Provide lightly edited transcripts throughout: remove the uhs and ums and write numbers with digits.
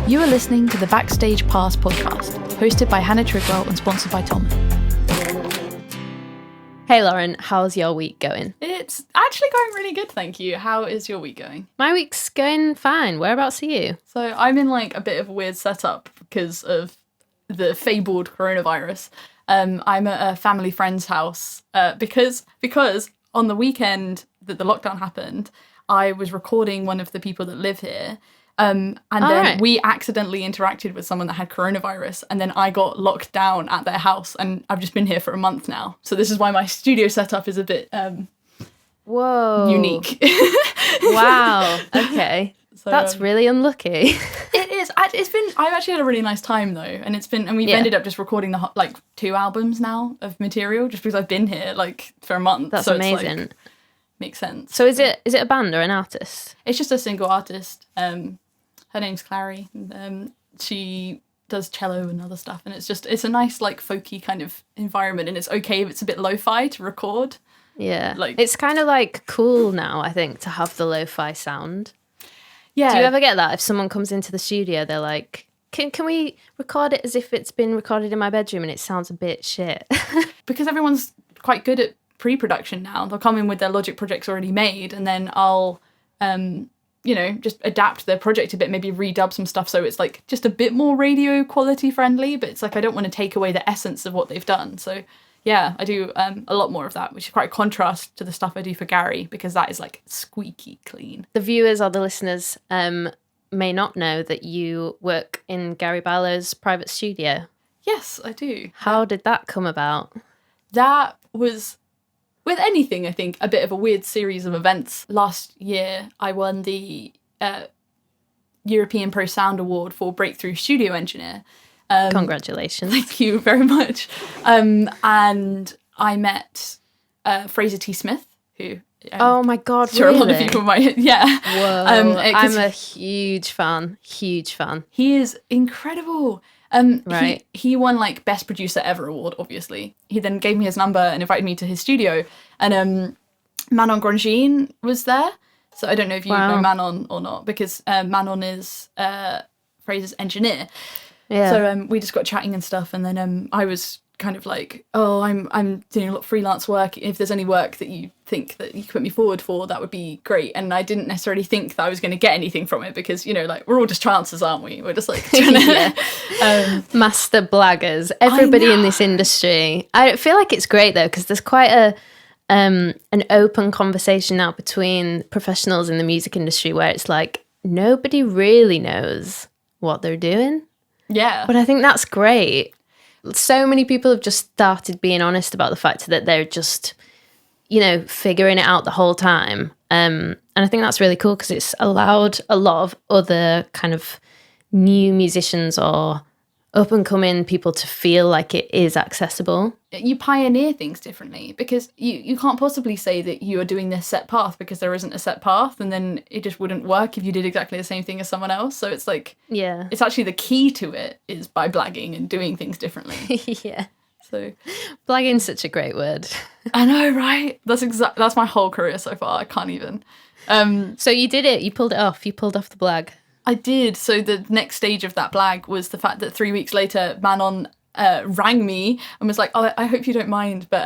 You are listening to the Backstage Pass podcast, hosted by Hannah Trigwell and sponsored by Thomann. Hey Lauren, how's your week going? It's actually going really good, thank you. How is your week going? My week's going fine. Whereabouts are you? So I'm in like a bit of a weird setup because of the fabled coronavirus. I'm at a family friend's house because on the weekend that the lockdown happened, I was recording one of the people that live here. We accidentally interacted with someone that had coronavirus, and then I got locked down at their house, and I've just been here for a month now. So this is why my studio setup is a bit unique. Wow. Okay. So, that's really unlucky. It is. I've actually had a really nice time though, and we've ended up just recording the 2 albums now of material just because I've been here for a month. That's so amazing. It's makes sense. So is it a band or an artist? It's just a single artist. Her name's Clary. She does cello and other stuff, and it's a nice folky kind of environment, and it's okay if it's a bit lo-fi to record. Yeah, it's kind of cool now, I think, to have the lo-fi sound. Yeah. Do you ever get that if someone comes into the studio, they're like, can we record it as if it's been recorded in my bedroom and it sounds a bit shit? Because everyone's quite good at pre-production now. They'll come in with their Logic projects already made, and then I'll just adapt their project a bit, maybe redub some stuff so it's just a bit more radio quality friendly, but it's I don't want to take away the essence of what they've done. So yeah, I do a lot more of that, which is quite a contrast to the stuff I do for Gary, because that is squeaky clean. The viewers or the listeners may not know that you work in Gary Barlow's private studio. Yes, I do. How did that come about? That was, with anything, I think, a bit of a weird series of events. Last year, I won the European Pro Sound Award for Breakthrough Studio Engineer. Congratulations. Thank you very much. And I met Fraser T. Smith, who... oh my God, sure, really? A lot of people might... Yeah. Whoa, I'm a huge fan. He is incredible. Right. He won Best Producer Ever award, obviously. He then gave me his number and invited me to his studio. And Manon Grangin was there. So I don't know if you know Manon or not, because Manon is Fraser's engineer. Yeah. So we just got chatting and stuff, and then I was kind of I'm doing a lot of freelance work. If there's any work that you think that you could put me forward for, that would be great. And I didn't necessarily think that I was going to get anything from it, because we're all just chances, aren't we? We're just trying to master blaggers. Everybody in this industry. I feel like it's great though, because there's quite an open conversation now between professionals in the music industry, where it's nobody really knows what they're doing. Yeah. But I think that's great. So many people have just started being honest about the fact that they're just, figuring it out the whole time. And I think that's really cool, because it's allowed a lot of other kind of new musicians or up-and-coming people to feel like it is accessible. You pioneer things differently, because you can't possibly say that you are doing this set path because there isn't a set path, and then it just wouldn't work if you did exactly the same thing as someone else. So it's yeah, it's actually the key to it is by blagging and doing things differently. Yeah. So blagging's such a great word. I know, right? That's my whole career so far. I can't even. So you did it. You pulled it off. You pulled off the blag. I did. So the next stage of that blag was the fact that 3 weeks later, Manon rang me and was like, "Oh, I hope you don't mind, but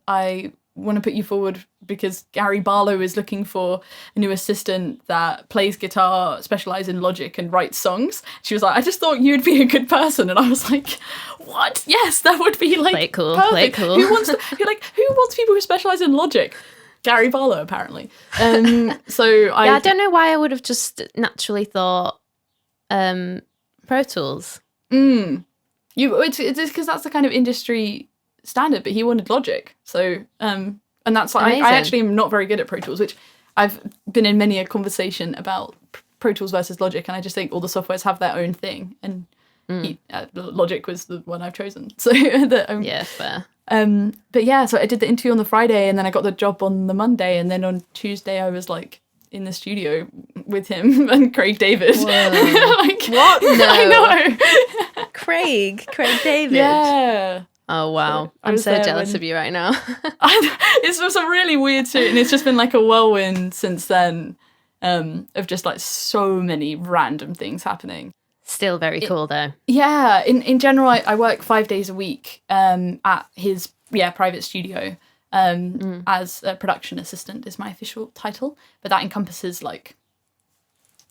I want to put you forward because Gary Barlow is looking for a new assistant that plays guitar, specialises in Logic, and writes songs." She was like, "I just thought you'd be a good person," and I was like, "What? Yes, that would be play it cool, perfect. play it cool." Who wants people who specialise in Logic? Gary Barlow, apparently. I don't know why I would have just naturally thought Pro Tools. It's because that's the kind of industry standard, but he wanted Logic. So and that's I actually am not very good at Pro Tools, which I've been in many a conversation about Pro Tools versus Logic, and I just think all the softwares have their own thing, and Logic was the one I've chosen. So yeah, fair. But yeah, so I did the interview on the Friday, and then I got the job on the Monday, and then on Tuesday I was in the studio with him and Craig David. What? No. I know. Craig David. Yeah. Oh wow, I'm so jealous of you right now. It's just a really weird shit, and it's just been a whirlwind since then, of just so many random things happening. Still very cool though. Yeah, in general, I work 5 days a week at his private studio as a production assistant is my official title, but that encompasses like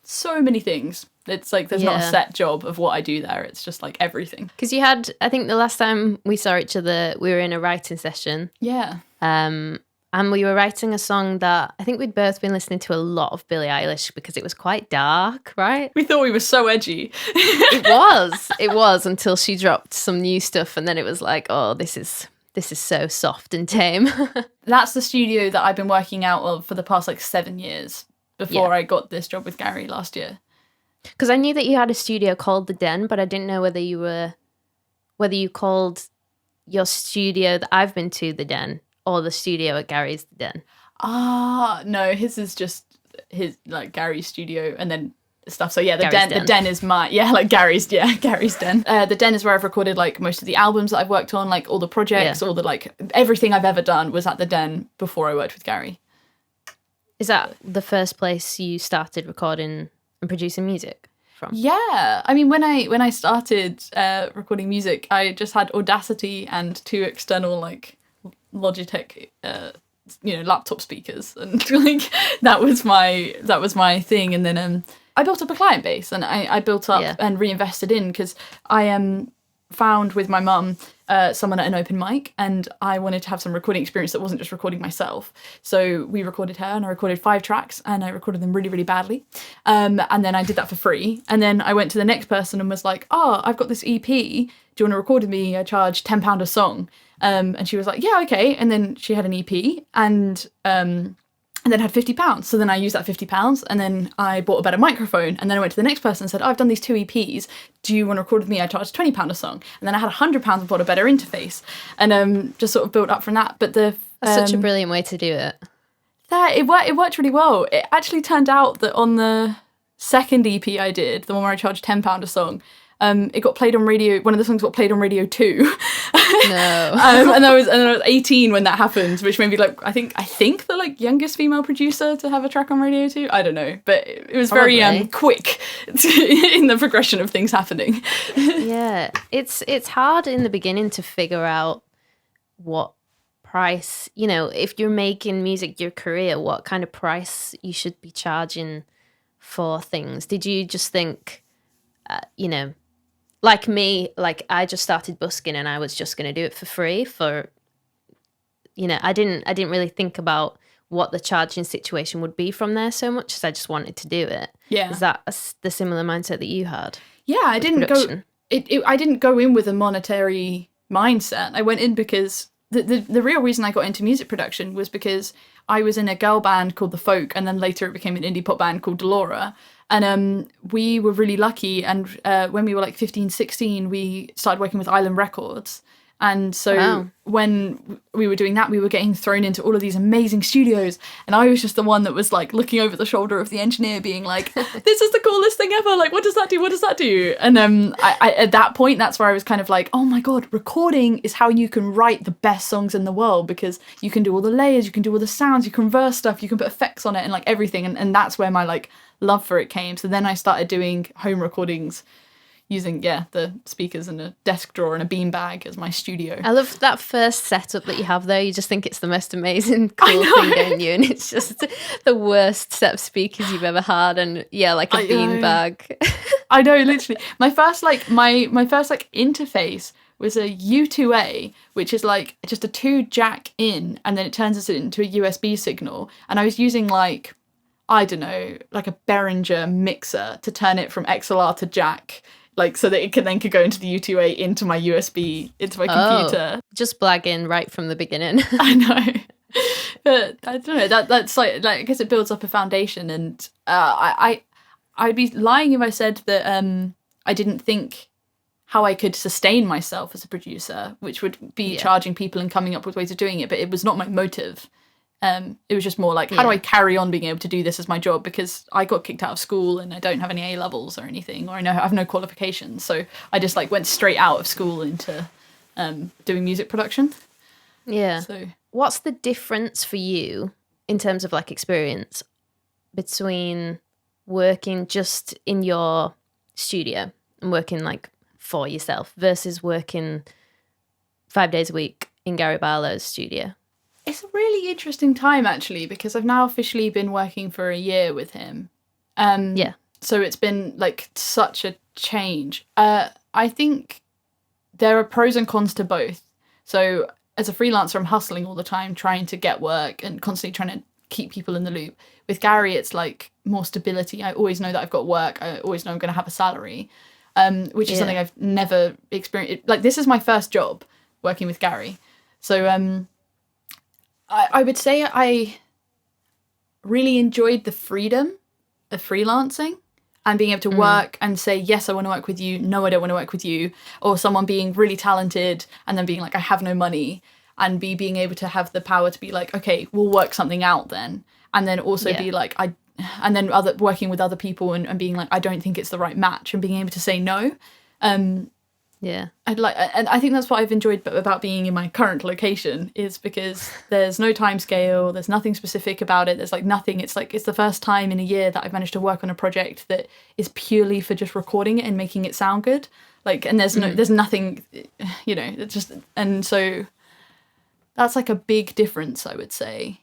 so many things. It's like there's not a set job of what I do there. It's just like everything. Because you had, I think the last time we saw each other, we were in a writing session. Yeah. And we were writing a song that I think we'd both been listening to a lot of Billie Eilish because it was quite dark, right? We thought we were so edgy. It was until she dropped some new stuff, and then it was like, oh, this is so soft and tame. That's the studio that I've been working out of for the past like 7 years before I got this job with Gary last year. Because I knew that you had a studio called The Den, but I didn't know whether you called your studio that I've been to The Den or the studio at Gary's The Den. No, his is just his like Gary's studio and then stuff. So yeah, the Gary's Den. The Den is my Gary's Den. The Den is where I've recorded like most of the albums that I've worked on, like all the projects, all the like everything I've ever done was at the Den before I worked with Gary. Is that the first place you started recording and producing music from? Yeah, I mean when I started recording music, I just had Audacity and 2 external like Logitech laptop speakers, and like that was my thing. And then I built up a client base, and I built up and reinvested in, because I found with my mum someone at an open mic, and I wanted to have some recording experience that wasn't just recording myself. So we recorded her, and I recorded 5 tracks, and I recorded them really, really badly. And then I did that for free. And then I went to the next person and was like, oh, I've got this EP. Do you want to record with me? I charge £10 a song. And she was like, yeah, okay. And then she had an EP and then had £50. So then I used that £50, and then I bought a better microphone. And then I went to the next person and said, I've done these 2 EPs. Do you want to record with me? I charge £20 a song. And then I had £100 and bought a better interface, and just sort of built up from that. But that's such a brilliant way to do it. It worked really well. It actually turned out that on the second EP I did, the one where I charged £10 a song, it got played on radio. One of the songs got played on Radio 2. No. And I was 18 when that happened, which made me like, I think the like youngest female producer to have a track on Radio 2. I don't know, but it was very quick in the progression of things happening. Yeah, it's hard in the beginning to figure out what price, if you're making music your career, what kind of price you should be charging for things. Did you just think, like me, like I just started busking and I was just going to do it for free I didn't really think about what the charging situation would be from there so much as I just wanted to do it. Yeah. Is that the similar mindset that you had? Yeah, I didn't go in with a monetary mindset. I went in because the real reason I got into music production was because I was in a girl band called The Folk, and then later it became an indie pop band called Delora. And we were really lucky, and when we were like 15, 16, we started working with Island Records. And so when we were doing that, we were getting thrown into all of these amazing studios, and I was just the one that was like looking over the shoulder of the engineer being like, this is the coolest thing ever, like what does that do? And I at that point, that's where I was kind of like, oh my god, recording is how you can write the best songs in the world, because you can do all the layers, you can do all the sounds, you can reverse stuff, you can put effects on it and like everything, and that's where my like love for it came. So then I started doing home recordings using the speakers and a desk drawer and a beanbag as my studio. I love that first setup that you have there. You just think it's the most amazing cool thing, don't you? And it's just the worst set of speakers you've ever had, and like a beanbag. I know, literally. My first interface was a U2A, which is like just a 2 jack in, and then it turns it into a USB signal. And I was using like, I don't know, like a Behringer mixer to turn it from XLR to jack, like so that it could go into the U2A into my USB, into my computer. Just blagging right from the beginning. I know. But I don't know, that's like I guess it builds up a foundation, and I'd be lying if I said that I didn't think how I could sustain myself as a producer, which would be charging people and coming up with ways of doing it, but it was not my motive. It was just more like, how do I carry on being able to do this as my job? Because I got kicked out of school and I don't have any A levels or anything, or I have no qualifications. So I just like went straight out of school into doing music production. Yeah. So what's the difference for you in terms of like experience between working just in your studio and working like for yourself versus working 5 days a week in Gary Barlow's studio? It's a really interesting time, actually, because I've now officially been working for a year with him. Yeah. So it's been like such a change. I think there are pros and cons to both. So as a freelancer, I'm hustling all the time, trying to get work and constantly trying to keep people in the loop. With Gary, it's like more stability. I always know that I've got work. I always know I'm going to have a salary, which is something I've never experienced. Like, this is my first job working with Gary. So I would say I really enjoyed the freedom of freelancing and being able to work and say, yes, I want to work with you. No, I don't want to work with you. Or someone being really talented and then being like, I have no money. And being able to have the power to be like, okay, we'll work something out then. And then also be like, working with other people and being like, I don't think it's the right match, and being able to say no. Yeah. And I think that's what I've enjoyed about being in my current location, is because there's no time scale, there's nothing specific about it, there's like nothing. It's like, it's the first time in a year that I've managed to work on a project that is purely for just recording it and making it sound good. Like, and there's nothing, it's just, and so that's like a big difference, I would say,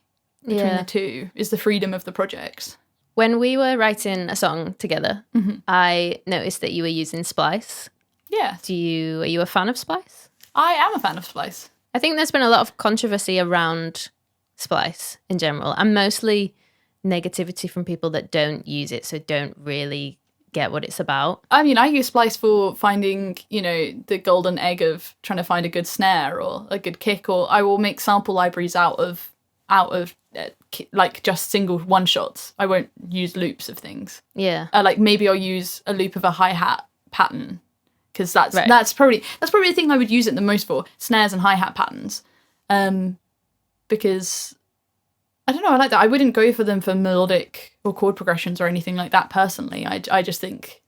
between the two, is the freedom of the projects. When we were writing a song together, I noticed that you were using Splice. Yeah. Are you a fan of Splice? I am a fan of Splice. I think there's been a lot of controversy around Splice in general, and mostly negativity from people that don't use it, so don't really get what it's about. I mean, I use Splice for finding, the golden egg of trying to find a good snare or a good kick, or I will make sample libraries out of like just single one shots. I won't use loops of things. Yeah. Like maybe I'll use a loop of a hi-hat pattern, because that's probably the thing I would use it the most for, snares and hi-hat patterns. Because I don't know, I like that. I wouldn't go for them for melodic or chord progressions or anything like that personally. I just think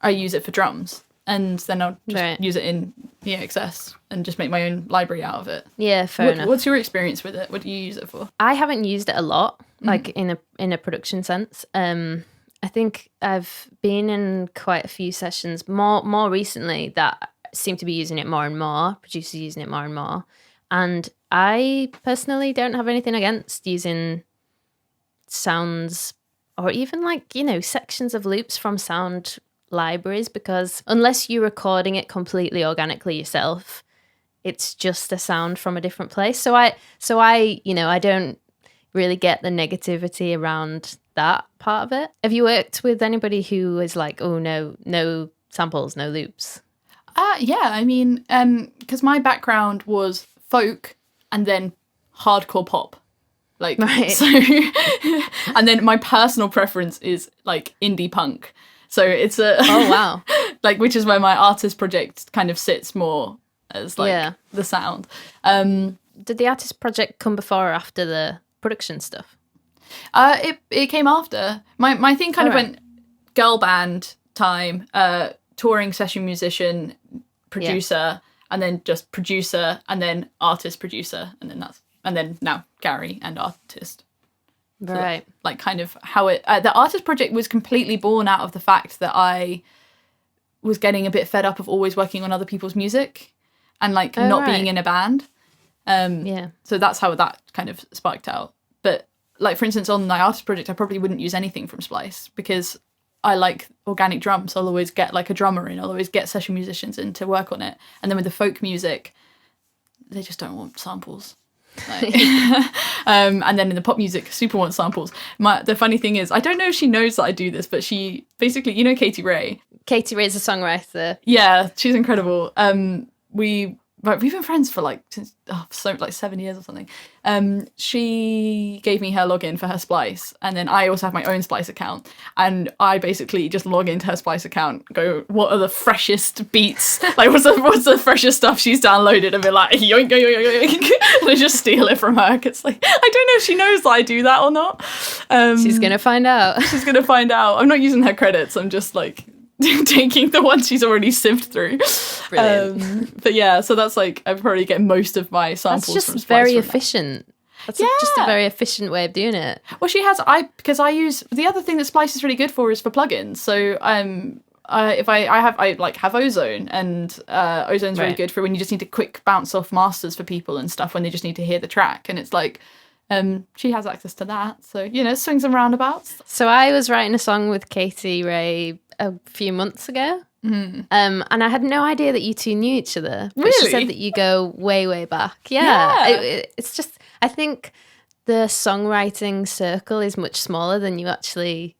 I use it for drums, and then I'll just use it in EXS and just make my own library out of it. Yeah, fair enough. What's your experience with it? What do you use it for? I haven't used it a lot, like in a production sense. I think I've been in quite a few sessions more recently that seem to be using it more and more, producers using it more and more. And I personally don't have anything against using sounds or even sections of loops from sound libraries, because unless you're recording it completely organically yourself, it's just a sound from a different place. So I don't really get the negativity around that part of it. Have you worked with anybody who is like, oh no samples, no loops? Yeah, I mean, because my background was folk and then hardcore pop. Like, right. So, and then my personal preference is like indie punk. So it's oh wow, like, which is where my artist project kind of sits more as like the sound. Did the artist project come before or after the production stuff? It came after. My thing kind of went girl band time, touring session musician, producer, and then just producer, and then artist producer, and then now Gary and artist. Right. So, like, kind of how it... the artist project was completely born out of the fact that I was getting a bit fed up of always working on other people's music and, like, not being in a band. So that's how that kind of sparked out. But, like, for instance, on my artist project, I probably wouldn't use anything from Splice because I like organic drums. I'll always get, like, a drummer in. I'll always get session musicians in to work on it. And then with the folk music, they just don't want samples. Like, and then in the pop music, super want samples. The funny thing is, I don't know if she knows that I do this, but she basically, Katie Ray. Katie Ray's a songwriter. Yeah, she's incredible. We've been friends for since 7 years or something. She gave me her login for her Splice, and then I also have my own Splice account, and I basically just log into her Splice account, go, what are the freshest beats? Like, what's the freshest stuff she's downloaded, and be like, yoink, yoink, yoink, yoink, and I just steal it from her. Cause I don't know if she knows that I do that or not. She's gonna find out. She's gonna find out. I'm not using her credits. I'm just taking the ones she's already sieved through. Brilliant. But yeah, so that's I probably get most of my samples. That's just from very efficient. That's just a very efficient way of doing it. Well, because I use the other thing that Splice is really good for is for plugins. So I have Ozone, and Ozone's really Right. good for when you just need to quick bounce off masters for people and stuff when they just need to hear the track, and it's like she has access to that, so swings and roundabouts. So I was writing a song with Katie Ray a few months ago. And I had no idea that you two knew each other. But she Really? said that you go way, way back. Yeah. It's just, I think the songwriting circle is much smaller than you actually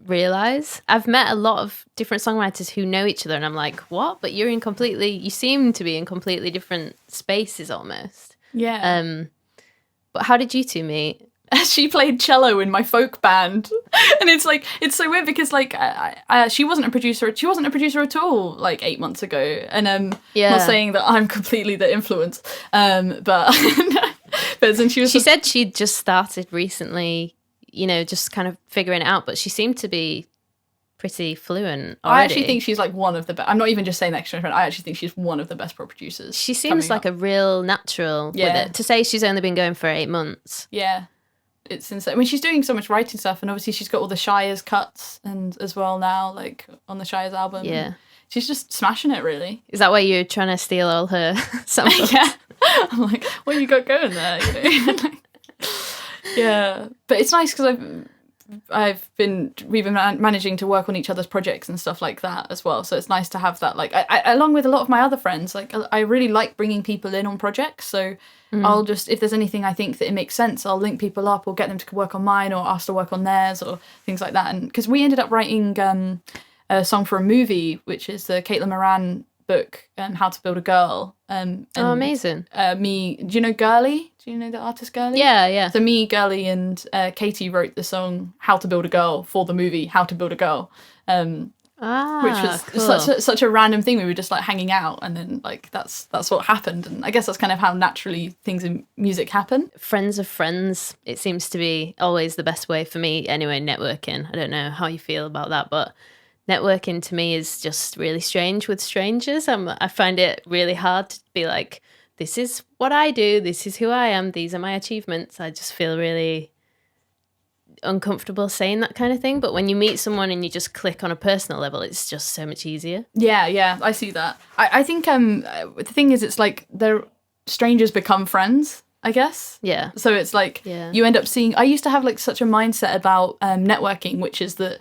realize. I've met a lot of different songwriters who know each other, and I'm like, what? But you seem to be in completely different spaces almost. Yeah. But how did you two meet? She played cello in my folk band, and it's so weird because she wasn't a producer at all like 8 months ago, and I'm not saying that I'm completely the influence, but but then she said she'd just started recently, just kind of figuring it out, but she seemed to be pretty fluent already. I actually think she's like one of the best. I'm not even just saying that extra friend. I actually think she's one of the best producers. She seems like a real natural with it. To say she's only been going for 8 months. Yeah. It's insane. I mean, she's doing so much writing stuff, and obviously she's got all the Shire's cuts and as well now, like on the Shire's album. Yeah. She's just smashing it, really. Is that why you're trying to steal all her samples? Yeah. I'm like, what you got going there? Yeah. But it's nice because we've been managing to work on each other's projects and stuff like that as well. So it's nice to have that. Like, I along with a lot of my other friends, like I really like bringing people in on projects. So I'll just, if there's anything I think that it makes sense, I'll link people up or get them to work on mine or ask to work on theirs or things like that. And because we ended up writing a song for a movie, which is the Caitlin Moran book, How to Build a Girl. And, amazing. Do you know Girly? Do you know the artist Girly? Yeah. So me, Girly, and Katie wrote the song How to Build a Girl for the movie How to Build a Girl. Which was cool. such a random thing. We were just like hanging out, and then like that's what happened. And I guess that's kind of how naturally things in music happen. Friends of friends, it seems to be always the best way for me anyway, networking. I don't know how you feel about that, but networking to me is just really strange with strangers. I find it really hard to be like, this is what I do, this is who I am, these are my achievements. I just feel really uncomfortable saying that kind of thing. But when you meet someone and you just click on a personal level, it's just so much easier. Yeah, I see that. I think the thing is, it's like strangers become friends, I guess. Yeah. So it's like you end up seeing. I used to have like such a mindset about networking, which is that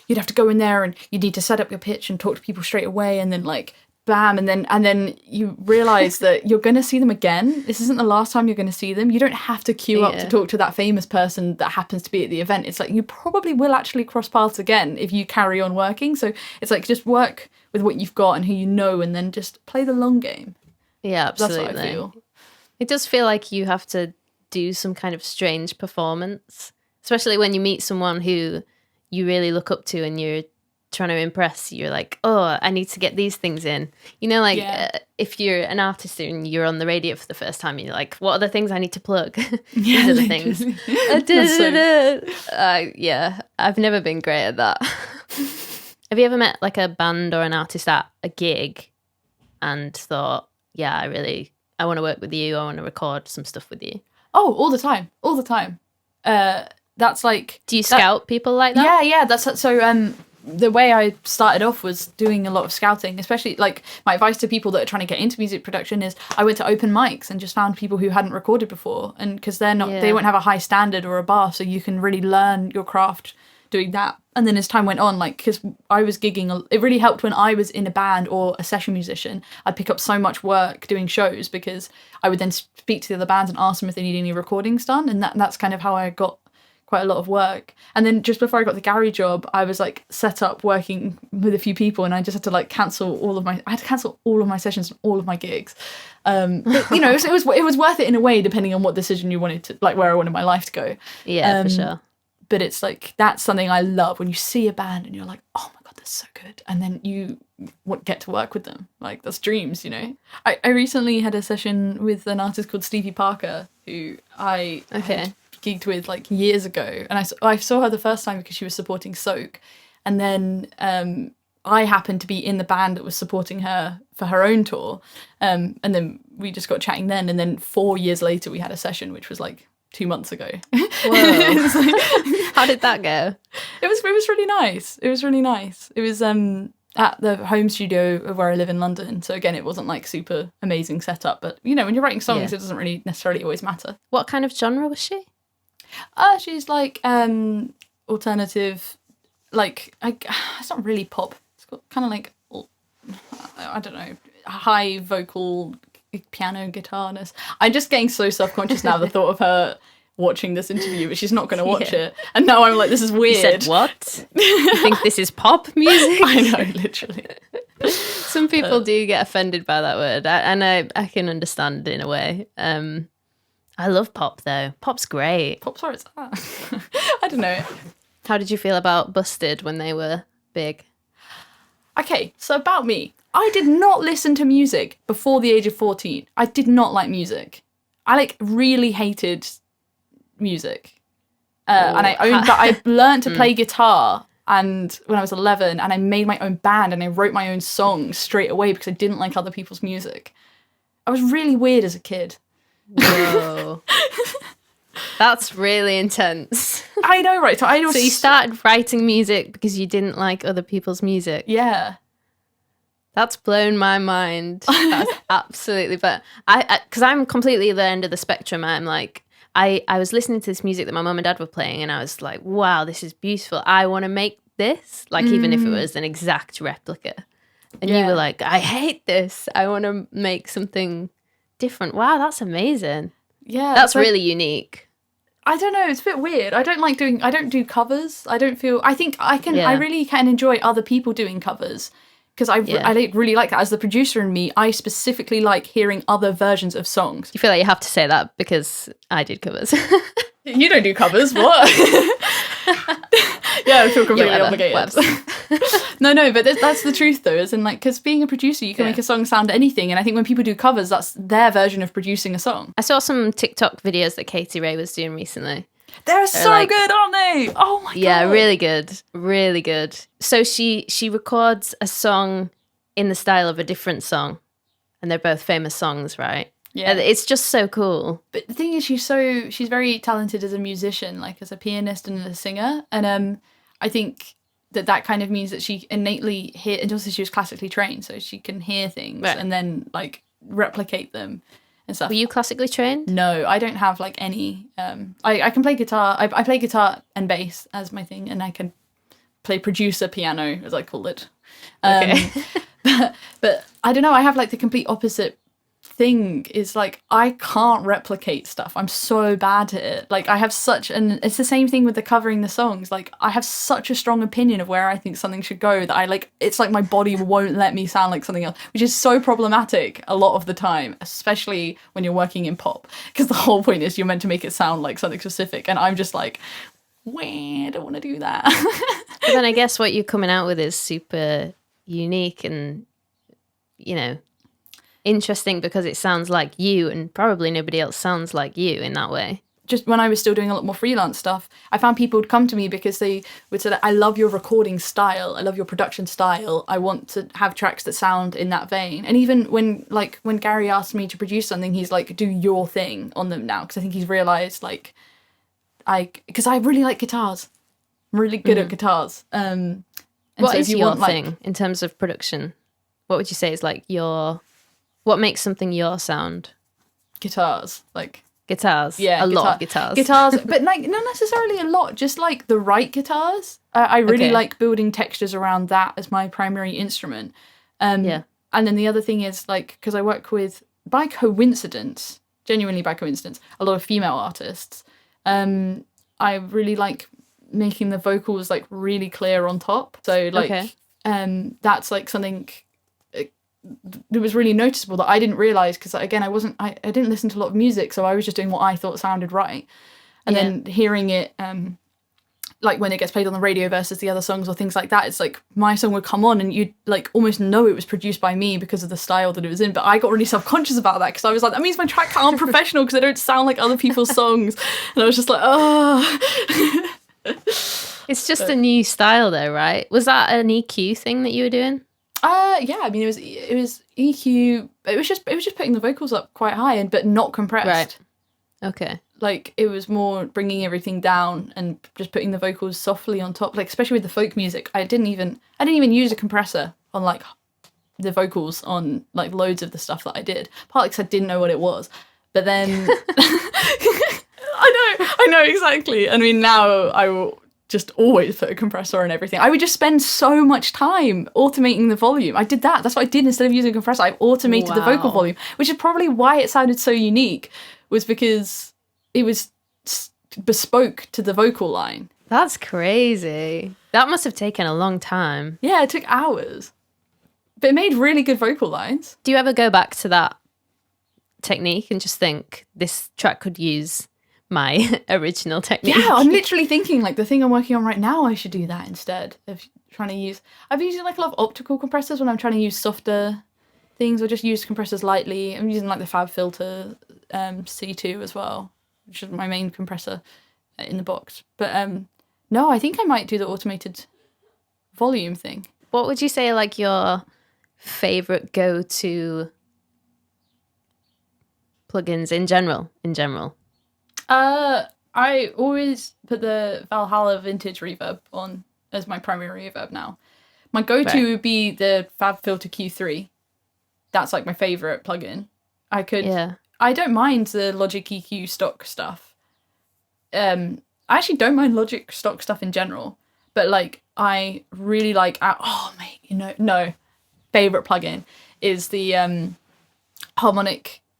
you'd have to go in there and you need to set up your pitch and talk to people straight away, and then like bam, and then you realize that you're going to see them again. This isn't the last time you're going to see them. You don't have to queue up to talk to that famous person that happens to be at the event. It's like you probably will actually cross paths again if you carry on working. So it's like just work with what you've got and who you know, and then just play the long game. Yeah, absolutely. That's what I feel. It does feel like you have to do some kind of strange performance, especially when you meet someone who you really look up to and you're trying to impress. You're like, oh, I need to get these things in. If you're an artist and you're on the radio for the first time, you're like, what are the things I need to plug? These are the things. I've never been great at that. Have you ever met like a band or an artist at a gig and thought, yeah, I want to work with you, I want to record some stuff with you? Oh, all the time. That's like, do you scout people like that? Yeah, that's so the way I started off was doing a lot of scouting, especially like my advice to people that are trying to get into music production is I went to open mics and just found people who hadn't recorded before, and because they won't have a high standard or a bar, so you can really learn your craft doing that. And then as time went on, like, because I was gigging, it really helped when I was in a band or a session musician. I'd pick up so much work doing shows because I would then speak to the other bands and ask them if they need any recordings done, and that's kind of how I got quite a lot of work. And then just before I got the Gary job, I was like set up working with a few people, and I just had to like cancel all of my sessions and all of my gigs. But it was worth it in a way, depending on what decision you wanted to, like where I wanted my life to go. Yeah, for sure. But it's like, that's something I love when you see a band and you're like, oh my God, that's so good. And then you get to work with them. Like, that's dreams, I recently had a session with an artist called Stevie Parker, who I had gigged with like years ago. And I saw her the first time because she was supporting Soak. And then I happened to be in the band that was supporting her for her own tour. And then we just got chatting then. And then 4 years later, we had a session, which was like 2 months ago. Whoa. How did that go? It was really nice. It was really nice. It was at the home studio of where I live in London. So again, it wasn't like super amazing setup, but you know, when you're writing songs, it doesn't really necessarily always matter. What kind of genre was she? She's like alternative, like it's not really pop. It's got kind of like, I don't know, high vocal piano guitarness. I'm just getting so self-conscious now, the thought of her watching this interview, but she's not going to watch it. And now I'm like, this is weird. You said what? You think this is pop music? I know, literally. Some people do get offended by that word, and I can understand it in a way. I love pop though. Pop's great. Pop's where it's at. I don't know. How did you feel about Busted when they were big? Okay, so about me. I did not listen to music before the age of 14. I did not like music. I like really hated music. And I learned to play guitar and when I was 11, and I made my own band and I wrote my own songs straight away because I didn't like other people's music. I was really weird as a kid. Whoa. That's really intense. I know, right? So you started writing music because you didn't like other people's music? Yeah. That's blown my mind. That's absolutely, but because I'm completely the end of the spectrum. I'm like, I was listening to this music that my mum and dad were playing, and I was like, wow, this is beautiful. I want to make this, like even if it was an exact replica. And you were like, I hate this. I want to make something different. Wow, that's amazing. Yeah. That's really unique. I don't know, it's a bit weird. I don't do covers. I really can enjoy other people doing covers. Because I really like that. As the producer in me, I specifically like hearing other versions of songs. You feel like you have to say that because I did covers. You don't do covers, what? Yeah, I feel completely obligated. No, but that's the truth though, as in like, because being a producer, you can make a song sound anything, and I think when people do covers, that's their version of producing a song. I saw some TikTok videos that Katie Ray was doing recently. They're so like, good, aren't they? Oh my god. Yeah, really good. Really good. So she records a song in the style of a different song, and they're both famous songs, right? Yeah. It's just so cool. But the thing is, she's very talented as a musician, like as a pianist and a singer. And I think that kind of means that she innately hear, and also she was classically trained, so she can hear things and then like replicate them. And stuff. Were you classically trained? No, I don't have like any. I can play guitar. I play guitar and bass as my thing, and I can play producer piano, as I call it. Okay. but I don't know. I have like the complete opposite thing. Is like I can't replicate stuff. I'm so bad at it. Like I have it's the same thing with the covering the songs. Like I have such a strong opinion of where I think something should go that I like. It's like my body won't let me sound like something else, which is so problematic a lot of the time, especially when you're working in pop, because the whole point is you're meant to make it sound like something specific, and I'm just like, I don't want to do that. But then I guess what you're coming out with is super unique and, you know, interesting because it sounds like you, and probably nobody else sounds like you in that way. Just when I was still doing a lot more freelance stuff, I found people would come to me because they would say, I love your recording style, I love your production style, I want to have tracks that sound in that vein. And even when Gary asked me to produce something, he's like, do your thing on them now, because I think he's realised because I really like guitars. I'm really good at guitars. And what is your thing in terms of production? What would you say is like what makes something your sound? Guitars, like guitars. Yeah, lot of guitars. Guitars, but like not necessarily a lot. Just like the right guitars. I really like building textures around that as my primary instrument. And then the other thing is like because I work with genuinely by coincidence, a lot of female artists. I really like making the vocals like really clear on top. So like that's like something. It was really noticeable that I didn't realise because again I didn't listen to a lot of music, so I was just doing what I thought sounded right, and then hearing it like when it gets played on the radio versus the other songs or things like that, it's like my song would come on and you'd like almost know it was produced by me because of the style that it was in, but I got really self-conscious about that because I was like, that means my tracks aren't professional because they don't sound like other people's songs, and I was just like, oh. It's just a new style though, right? Was that an EQ thing that you were doing? Yeah, I mean it was EQ. It was just putting the vocals up quite high but not compressed. Right. Okay. like it was more bringing everything down and just putting the vocals softly on top. Like especially with the folk music, I didn't even use a compressor on like the vocals on like loads of the stuff that I did. Partly because I didn't know what it was, but then I know exactly. I mean, now I will just always put a compressor on everything. I would just spend so much time automating the volume. I did that. That's what I did instead of using a compressor. I automated the vocal volume, which is probably why it sounded so unique, was because it was bespoke to the vocal line. That's crazy. That must have taken a long time. Yeah, it took hours. But it made really good vocal lines. Do you ever go back to that technique and just think this track could use my original technique? Yeah, I'm literally thinking like the thing I'm working on right now, I should do that instead of trying to use... I've been using like a lot of optical compressors when I'm trying to use softer things, or just use compressors lightly. I'm using like the Fab Filter C2 as well, which is my main compressor in the box. But no, I think I might do the automated volume thing. What would you say like your favorite go-to plugins in general? I always put the Valhalla Vintage Reverb on as my primary reverb now. My go-to would be the Fab Filter Q3. That's like my favorite plugin. I don't mind the Logic EQ stock stuff. I actually don't mind Logic stock stuff in general, but like I really like favorite plugin is the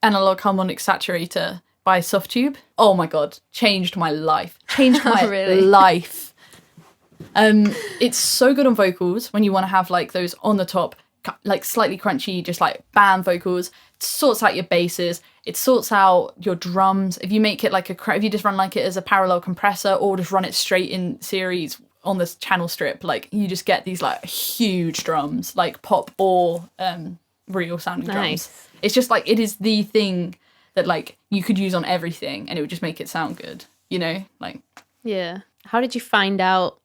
analog harmonic saturator by Softtube. Oh my god, changed my life. Really? Life. It's so good on vocals when you want to have like those on the top, like slightly crunchy, just like bam vocals. It sorts out your basses. It sorts out your drums. If you make it like if you just run like it as a parallel compressor, or just run it straight in series on this channel strip, like you just get these like huge drums, like pop or real sounding drums. It's just like, it is the thing that like you could use on everything and it would just make it sound good, you know? Like, yeah. How did you find out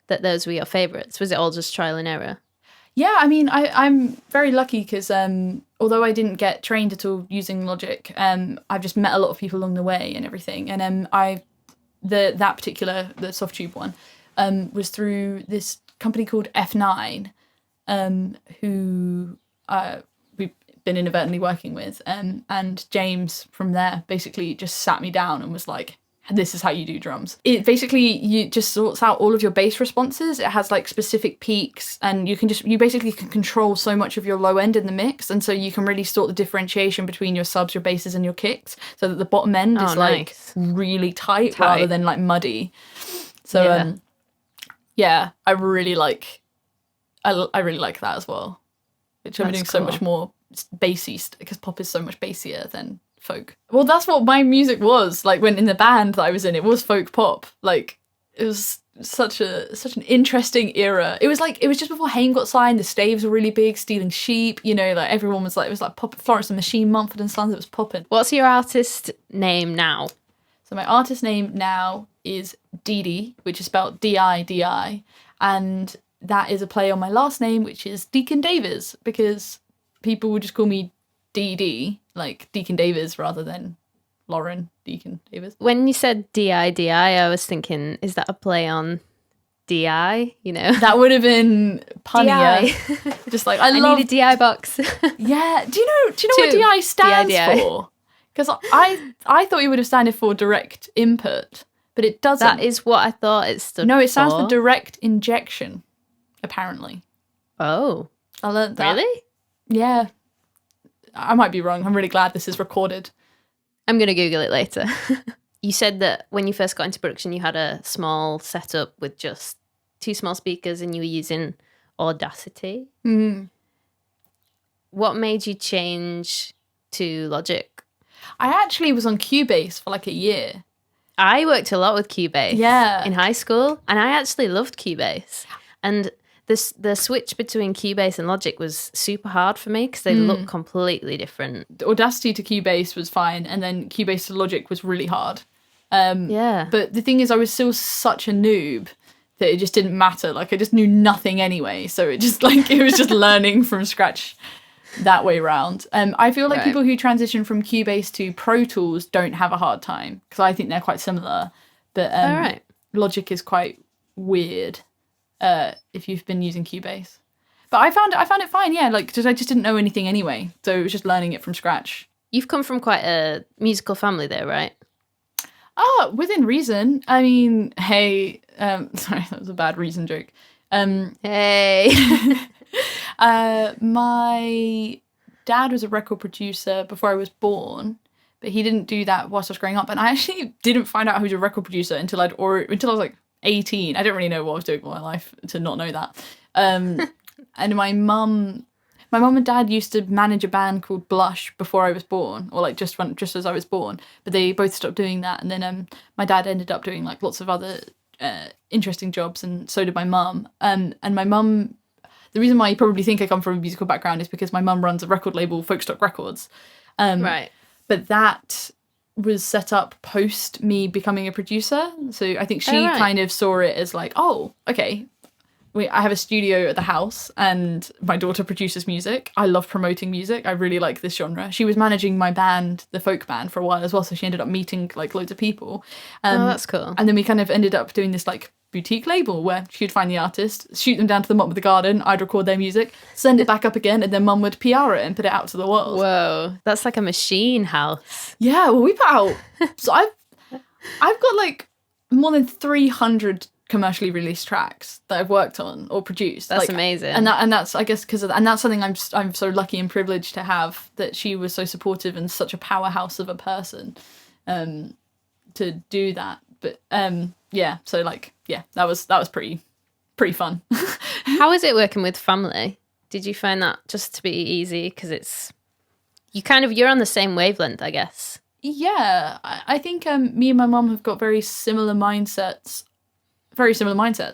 that those were your favorites? Was it all just trial and error? Yeah, I mean, I'm very lucky because although I didn't get trained at all using Logic, I've just met a lot of people along the way and everything. And the Softtube one was through this company called F9, who we've been inadvertently working with. And James from there basically just sat me down and was like, this is how you do drums. It basically just sorts out all of your bass responses. It has like specific peaks, and you basically can control so much of your low end in the mix, and so you can really sort the differentiation between your subs, your basses, and your kicks, so that the bottom end is like really tight rather than like muddy. So yeah, I really like that as well. Which I'm doing so much more bassy, because pop is so much bassier than folk. Well, that's what my music was like when in the band that I was in. It was folk pop. Like, it was such an interesting era. It was just before Haim got signed. The Staves were really big. Stealing Sheep, you know, like everyone was like, it was like pop. Florence and Machine, Mumford and Sons. It was popping. What's your artist name now? So my artist name now is Didi, which is spelled D-I-D-I, and that is a play on my last name, which is Deakin Davies, because people would just call me DD, like Deakin Davies, rather than Lauren Deakin Davies. When you said D-I-D-I, I was thinking, is that a play on D-I? You know? That would have been punnier. Just like, I need a D-I box. Yeah. Do you know what D-I stands for? Because I thought you would have standed for direct input, but it doesn't. That is what I thought it stood for. No, it stands for direct injection, apparently. Oh. I learned that. Really? Yeah. I might be wrong. I'm really glad this is recorded. I'm going to Google it later. You said that when you first got into production, you had a small setup with just 2 small speakers and you were using Audacity. Mm-hmm. What made you change to Logic? I actually was on Cubase for like a year. I worked a lot with Cubase in high school, and I actually loved Cubase. And the switch between Cubase and Logic was super hard for me because they look completely different. Audacity to Cubase was fine, and then Cubase to Logic was really hard. But the thing is, I was still such a noob that it just didn't matter. Like, I just knew nothing anyway, so it was just learning from scratch. that way round. I feel like Right. people who transition from Cubase to Pro Tools don't have a hard time because I think they're quite similar. But All right. Logic is quite weird if you've been using Cubase. But I found it fine, yeah. Like, I just didn't know anything anyway, so it was just learning it from scratch. You've come from quite a musical family though, right? Oh, within reason. I mean, hey, sorry, that was a bad reason joke. Hey. My dad was a record producer before I was born, but he didn't do that whilst I was growing up. And I actually didn't find out he was a record producer until I was like 18. I didn't really know what I was doing with my life to not know that. And my mum and dad used to manage a band called Blush before I was born, or like just as I was born. But they both stopped doing that, and then my dad ended up doing like lots of other interesting jobs, and so did my mum. And my mum, the reason why you probably think I come from a musical background is because my mum runs a record label, Folkstock Records. Right. But that was set up post me becoming a producer. So I think she kind of saw it as like, oh, okay, I have a studio at the house and my daughter produces music. I love promoting music. I really like this genre. She was managing my band, the folk band, for a while as well. So she ended up meeting like loads of people. Oh, that's cool. And then we kind of ended up doing this like boutique label where she'd find the artist, shoot them down to the bottom of the garden, I'd record their music, send it back up again, and then mum would PR it and put it out to the world. Whoa, that's like a machine house. Yeah, well, we put out... So I've got like more than 300 commercially released tracks that I've worked on or produced. That's like, amazing. And that's, I guess, and that's something I'm so lucky and privileged to have, that she was so supportive and such a powerhouse of a person to do that. But yeah, so like, yeah, that was pretty fun. How is it working with family? Did you find that just to be easy? Because you're on the same wavelength, I guess. Yeah, I think me and my mum have got very similar mindsets.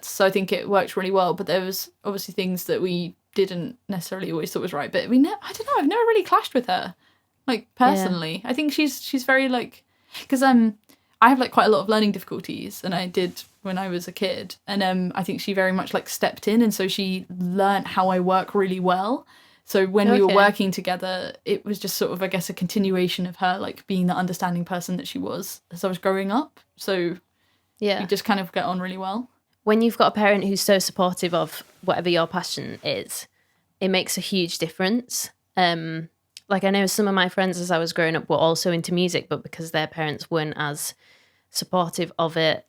So I think it worked really well. But there was obviously things that we didn't necessarily always thought was right. But I don't know, I've never really clashed with her, like personally. Yeah. I think she's very like, because I have like quite a lot of learning difficulties, and I did when I was a kid. And I think she very much like stepped in, and so she learnt how I work really well. So when we were working together, it was just sort of, I guess, a continuation of her like being the understanding person that she was as I was growing up. So yeah, we just kind of get on really well. When you've got a parent who's so supportive of whatever your passion is, it makes a huge difference. Like I know some of my friends as I was growing up were also into music, but because their parents weren't as supportive of it,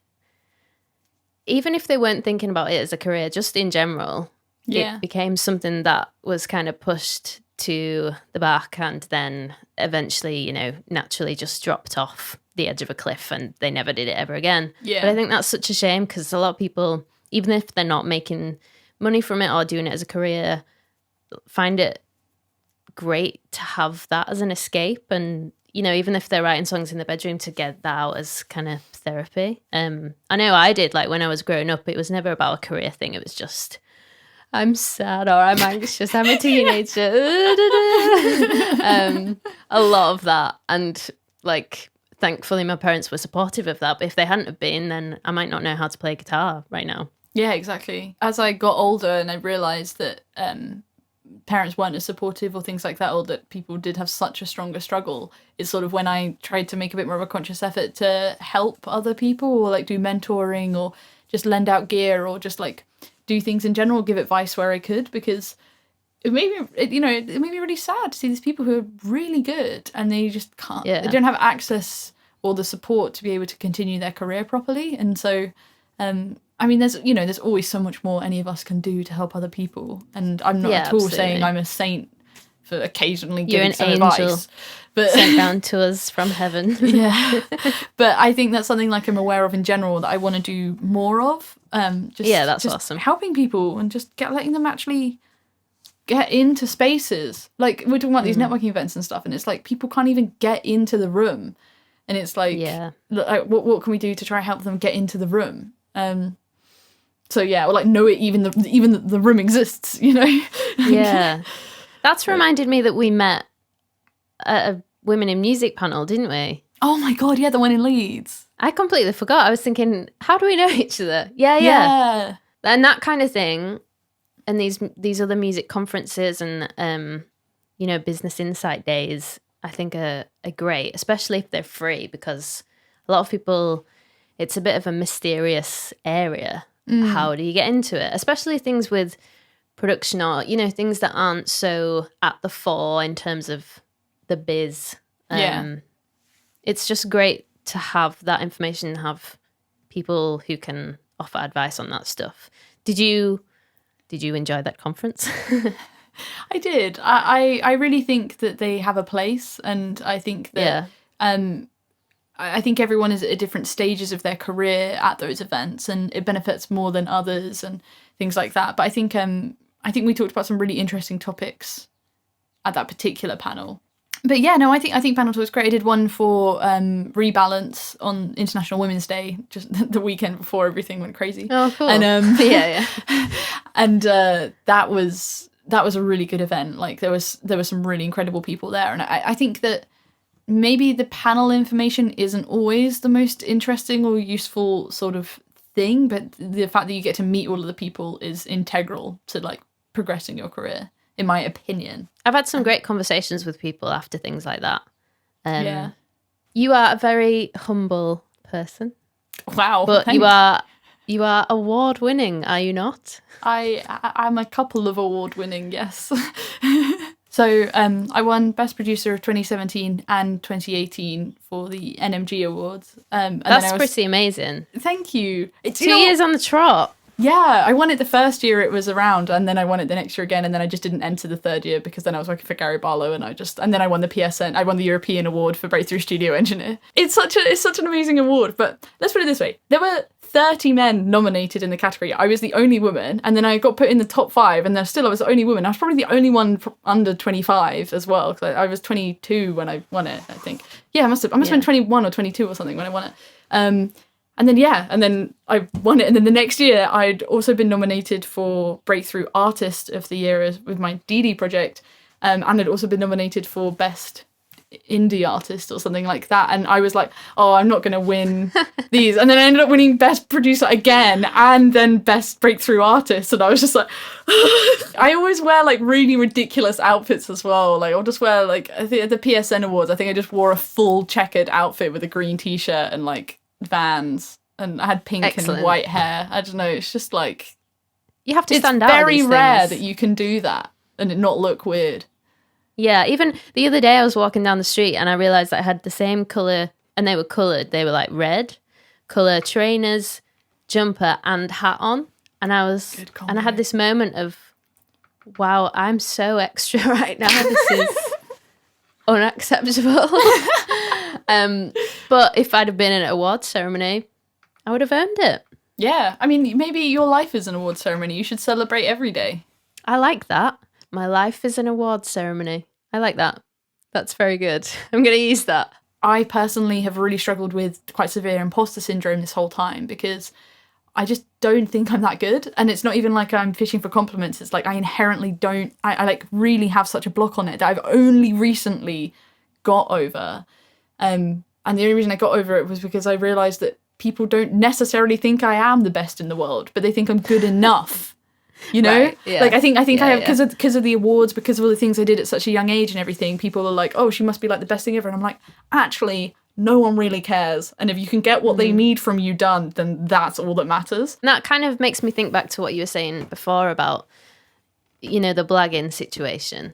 even if they weren't thinking about it as a career, just in general, it became something that was kind of pushed to the back and then eventually, naturally just dropped off the edge of a cliff and they never did it ever again. Yeah. But I think that's such a shame because a lot of people, even if they're not making money from it or doing it as a career, find it great to have that as an escape. And, even if they're writing songs in the bedroom, to get that out as kind of therapy. I know I did, like when I was growing up, it was never about a career thing. It was just, I'm sad or I'm anxious, I'm a teenager. A lot of that. And like, thankfully my parents were supportive of that. But if they hadn't have been, then I might not know how to play guitar right now. Yeah, exactly. As I got older and I realised that parents weren't as supportive or things like that, or that people did have such a stronger struggle, is sort of when I tried to make a bit more of a conscious effort to help other people, or like do mentoring, or just lend out gear, or just like do things in general, give advice where I could, because it made me, it made me really sad to see these people who are really good and they just can't, they don't have access or the support to be able to continue their career properly. And so, there's always so much more any of us can do to help other people. And I'm not at all saying I'm a saint for occasionally giving some advice. But sent down to us from heaven. Yeah. But I think that's something like I'm aware of in general that I want to do more of. That's awesome. Helping people and just letting them actually get into spaces. Like we're talking about these networking events and stuff, and it's like people can't even get into the room. And it's like, what can we do to try and help them get into the room? So yeah, or like know it even the room exists, Yeah. That's reminded me that we met at a Women in Music panel, didn't we? Oh my God, yeah, the one in Leeds. I completely forgot. I was thinking, how do we know each other? Yeah. And that kind of thing, and these other music conferences and business insight days, I think are great, especially if they're free, because a lot of people, it's a bit of a mysterious area. How do you get into it? Especially things with production or, things that aren't so at the fore in terms of the biz. It's just great to have that information, have people who can offer advice on that stuff. Did you enjoy that conference? I did. I really think that they have a place, and I think that I think everyone is at different stages of their career at those events, and it benefits more than others and things like that. But I think we talked about some really interesting topics at that particular panel. But yeah, no, I think panel talk was great. I did one for Rebalance on International Women's Day, just the weekend before everything went crazy. Oh, cool. And and that was a really good event. Like there was some really incredible people there, and I think that maybe the panel information isn't always the most interesting or useful sort of thing, but the fact that you get to meet all of the people is integral to like progressing your career, in my opinion. I've had some great conversations with people after things like that. You are a very humble person. Wow. But thanks. you are award winning, are you not? I'm a couple of award winning, yes. So I won Best Producer of 2017 and 2018 for the NMG Awards. And That's pretty amazing. Thank you. 2 years on the trot. Yeah, I won it the first year it was around, and then I won it the next year again, and then I just didn't enter the third year because then I was working for Gary Barlow, and then I won the PSN. I won the European Award for Breakthrough Studio Engineer. It's such an amazing award, but let's put it this way: there were 30 men nominated in the category. I was the only woman, and then I got put in the top 5, and I was the only woman. I was probably the only one under 25 as well, because I was 22 when I won it, I think. Yeah, I must have been 21 or 22 or something when I won it. And then I won it. And then the next year, I'd also been nominated for Breakthrough Artist of the Year with my DD project. And I'd also been nominated for Best Indie Artist or something like that. And I was like, oh, I'm not going to win these. And then I ended up winning Best Producer again and then Best Breakthrough Artist. And I was just like, I always wear like really ridiculous outfits as well. Like I'll just wear like, I think at the PSN Awards, I think I just wore a full checkered outfit with a green t-shirt and like Vans, and I had pink and white hair. I don't know, it's just like you have to stand out. It's very rare that you can do that and it not look weird. Yeah, even the other day I was walking down the street and I realised that I had the same colour, and they were coloured. They were like red colour trainers, jumper and hat on, and I had this moment of, wow, I'm so extra right now. This is unacceptable. But if I'd have been in an awards ceremony, I would have earned it. Yeah, I mean, maybe your life is an awards ceremony. You should celebrate every day. I like that. My life is an awards ceremony. I like that. That's very good. I'm going to use that. I personally have really struggled with quite severe imposter syndrome this whole time because I just don't think I'm that good. And it's not even like I'm fishing for compliments. It's like I inherently don't, I like really have such a block on it that I've only recently got over. And the only reason I got over it was because I realised that people don't necessarily think I am the best in the world, but they think I'm good enough. You know, right, yeah. Like I think I have because of the awards, because of all the things I did at such a young age and everything. People are like, "Oh, she must be like the best thing ever," and I'm like, actually, no one really cares. And if you can get what they need from you done, then that's all that matters. And that kind of makes me think back to what you were saying before about, the blagging situation.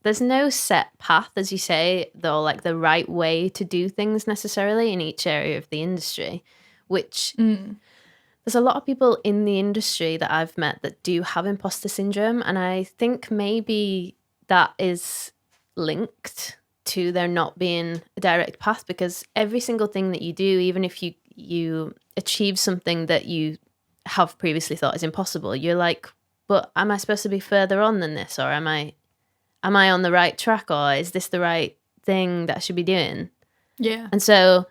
There's no set path, as you say, though, like the right way to do things necessarily in each area of the industry, which there's a lot of people in the industry that I've met that do have imposter syndrome. And I think maybe that is linked to there not being a direct path, because every single thing that you do, even if you achieve something that you have previously thought is impossible, you're like, but am I supposed to be further on than this? Or am I on the right track, or is this the right thing that I should be doing? Yeah. And so,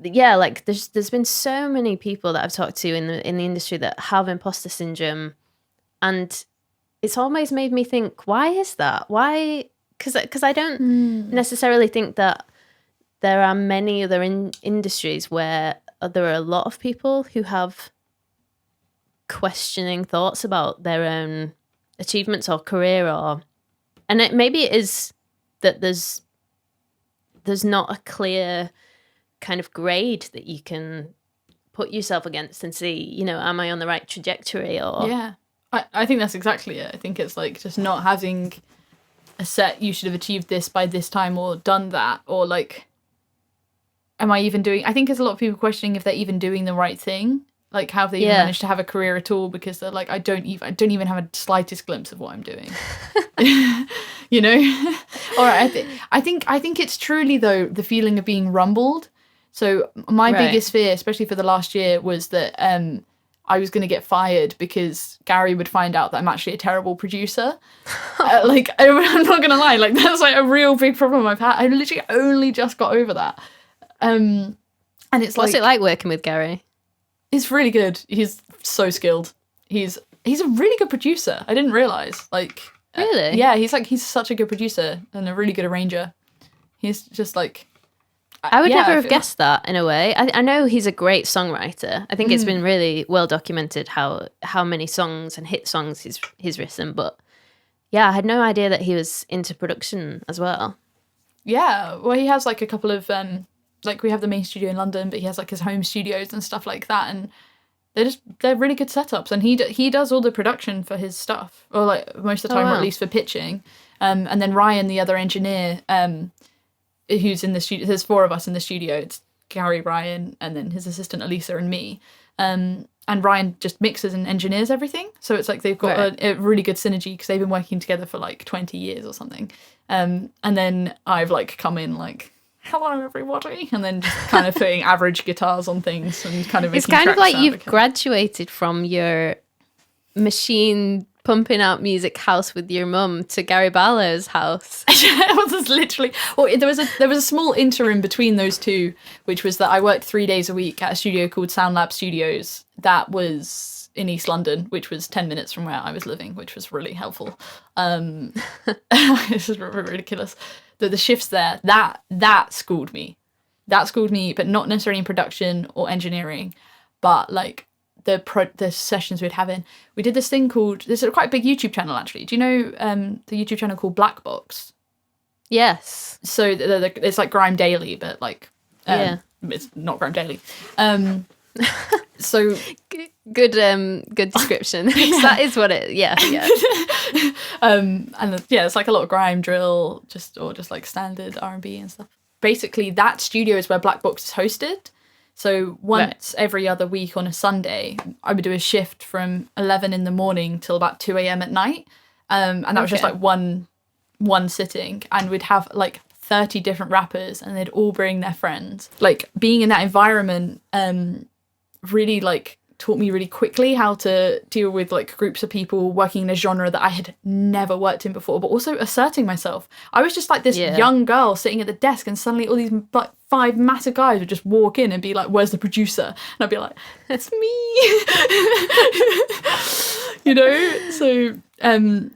yeah, like there's been so many people that I've talked to in the industry that have imposter syndrome, and it's always made me think, why is that? Why? Because I don't necessarily think that there are many other industries where there are a lot of people who have questioning thoughts about their own achievements or career, And maybe it is that there's not a clear kind of grade that you can put yourself against and see, you know, am I on the right trajectory? Or Yeah, I think that's exactly it. I think it's like just not having a set, you should have achieved this by this time or done that, or like, am I even doing, I think there's a lot of people questioning if they're even doing the right thing, like how they even managed to have a career at all, because they're like, I don't even have a slightest glimpse of what I'm doing. You know? All right, I think it's truly, though, the feeling of being rumbled. So my biggest fear, especially for the last year, was that I was going to get fired because Gary would find out that I'm actually a terrible producer. Like, I'm not going to lie, like that's like a real big problem I've had. I literally only just got over that. And it's what's it like working with Gary? It's really good. He's so skilled. He's a really good producer. I didn't realize. Like, really? Yeah, he's such a good producer and a really good arranger. He's just like, I would never have guessed that in a way. I know he's a great songwriter. I think it's been really well documented how many songs and hit songs he's written. But yeah, I had no idea that he was into production as well. Yeah, well, he has like a couple of like we have the main studio in London, but he has like his home studios and stuff like that, and they're really good setups. And he does all the production for his stuff, or like most of the time, or at least for pitching. And then Ryan, the other engineer, who's in the studio. There's 4 of us in the studio. It's Gary, Ryan, and then his assistant Elisa and me. And Ryan just mixes and engineers everything. So it's like they've got a really good synergy because they've been working together for like 20 years or something. And then I've like come in like, hello everybody, and then just kind of putting average guitars on things and kind of making it's kind of tracks like you've graduated from your machine pumping out music house with your mum to Gary Barlow's house. It was literally, well, there was a small interim between those two, which was that I worked 3 days a week at a studio called Sound Lab Studios that was in East London, which was 10 minutes from where I was living, which was really helpful. This is ridiculous. The shifts there, that schooled me, but not necessarily in production or engineering, but like the sessions we'd have in. We did this thing called, there's a quite big YouTube channel actually. Do you know the YouTube channel called Black Box? Yes. So it's like Grime Daily, but like it's not Grime Daily. So good description. That is what it. Yeah. And it's like a lot of grime, drill, just like standard R&B and stuff. Basically, that studio is where Black Box is hosted. So once every other week on a Sunday, I would do a shift from 11 in the morning till about 2 a.m. at night. And that was just like one sitting, and we'd have like 30 different rappers and they'd all bring their friends. Like being in that environment really like taught me really quickly how to deal with like groups of people working in a genre that I had never worked in before, but also asserting myself. I was just like this young girl sitting at the desk, and suddenly all these like 5 massive guys would just walk in and be like, where's the producer? And I'd be like, it's me. You know? So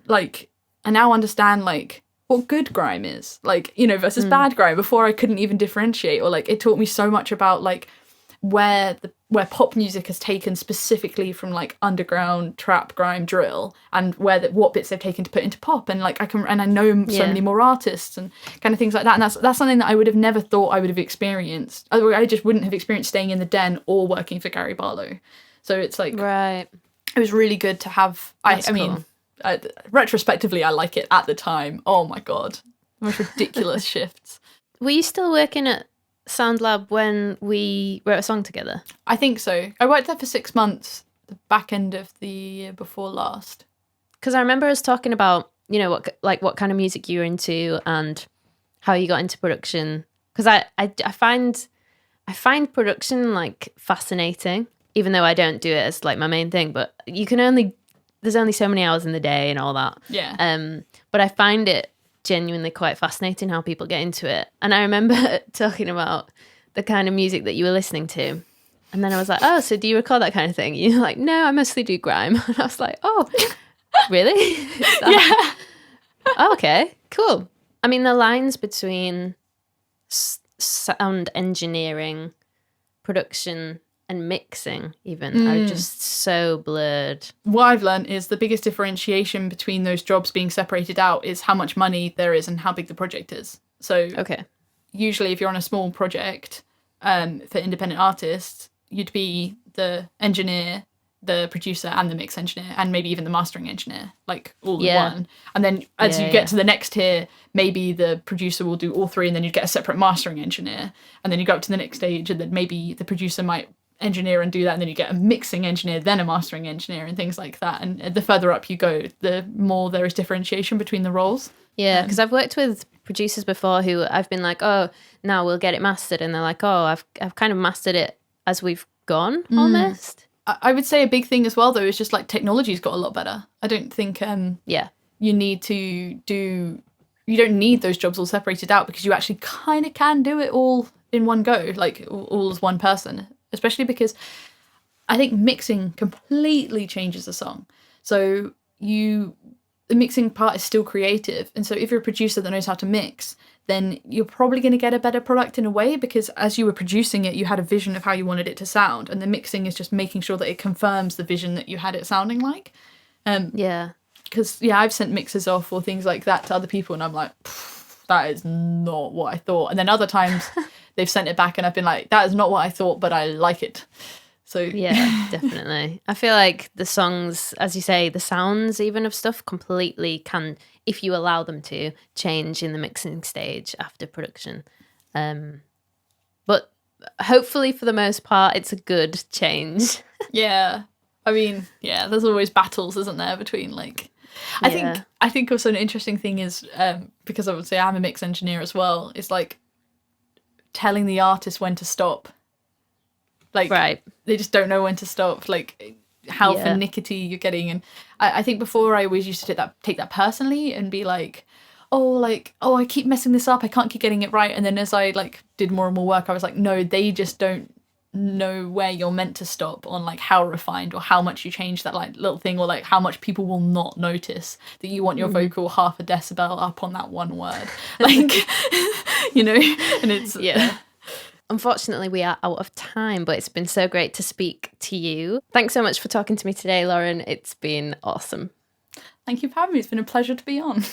like I now understand like what good grime is, like, you know, versus bad grime. Before I couldn't even differentiate, or like it taught me so much about like where pop music has taken specifically from like underground trap, grime, drill, and what bits they've taken to put into pop, and like I know so many more artists and kind of things like that, and that's something that I would have never thought I would have experienced. I just wouldn't have experienced staying in the Den or working for Gary Barlow. So it's like it was really good to have. I mean, retrospectively, I like it. At the time, oh my god, the most ridiculous shifts. Were you still working at Sound Lab when we wrote a song together? I think so. I worked there for 6 months, the back end of the year before last. Because I remember us talking about, you know, what kind of music you were into and how you got into production. Because I find production like fascinating, even though I don't do it as like my main thing. But there's only so many hours in the day and all that. Yeah. But I find it genuinely quite fascinating how people get into it. And I remember talking about the kind of music that you were listening to, and then I was like, oh, so do you record that kind of thing? You're like, no, I mostly do grime. And I was like, oh, really? Yeah. Oh, okay, cool. I mean, the lines between sound engineering, production, and mixing even are just so blurred. What I've learned is the biggest differentiation between those jobs being separated out is how much money there is and how big the project is. So Okay. usually if you're on a small project for independent artists, you'd be the engineer, the producer and the mix engineer, and maybe even the mastering engineer, like all in one. And then as you get to the next tier, maybe the producer will do all three, and then you'd get a separate mastering engineer. And then you go up to the next stage, and then maybe the producer might engineer and do that, and then you get a mixing engineer, then a mastering engineer, and things like that. And the further up you go, the more there is differentiation between the roles. Yeah, because I've worked with producers before who I've been like, oh, now we'll get it mastered, and they're like, oh, I've kind of mastered it as we've gone almost. I would say a big thing as well, though, is just like technology's got a lot better. I don't think you need to do... You don't need those jobs all separated out because you actually kind of can do it all in one go, like all as one person. Especially because I think mixing completely changes a song. So the mixing part is still creative. And so if you're a producer that knows how to mix, then you're probably going to get a better product in a way, because as you were producing it, you had a vision of how you wanted it to sound. And the mixing is just making sure that it confirms the vision that you had it sounding like. Because, I've sent mixes off or things like that to other people, and I'm like, that is not what I thought. And then other times they've sent it back and I've been like, that is not what I thought, but I like it. So yeah, definitely. I feel like the songs, as you say, the sounds even of stuff completely can, if you allow them to, change in the mixing stage after production. But hopefully for the most part, it's a good change. Yeah. I mean, there's always battles, isn't there, between like... I think also an interesting thing is, because I would say I'm a mix engineer as well, is like telling the artist when to stop. Like, they just don't know when to stop, like how finicky you're getting. And I think before I always used to take that personally and be like, oh, I keep messing this up, I can't keep getting it right. And then as I like did more and more work, I was like, no, they just don't know where you're meant to stop on like how refined or how much you change that like little thing, or like how much people will not notice that you want your vocal half a decibel up on that one word. Like, and it's... Yeah. Unfortunately, we are out of time, but it's been so great to speak to you. Thanks so much for talking to me today, Lauren. It's been awesome. Thank you for having me. It's been a pleasure to be on.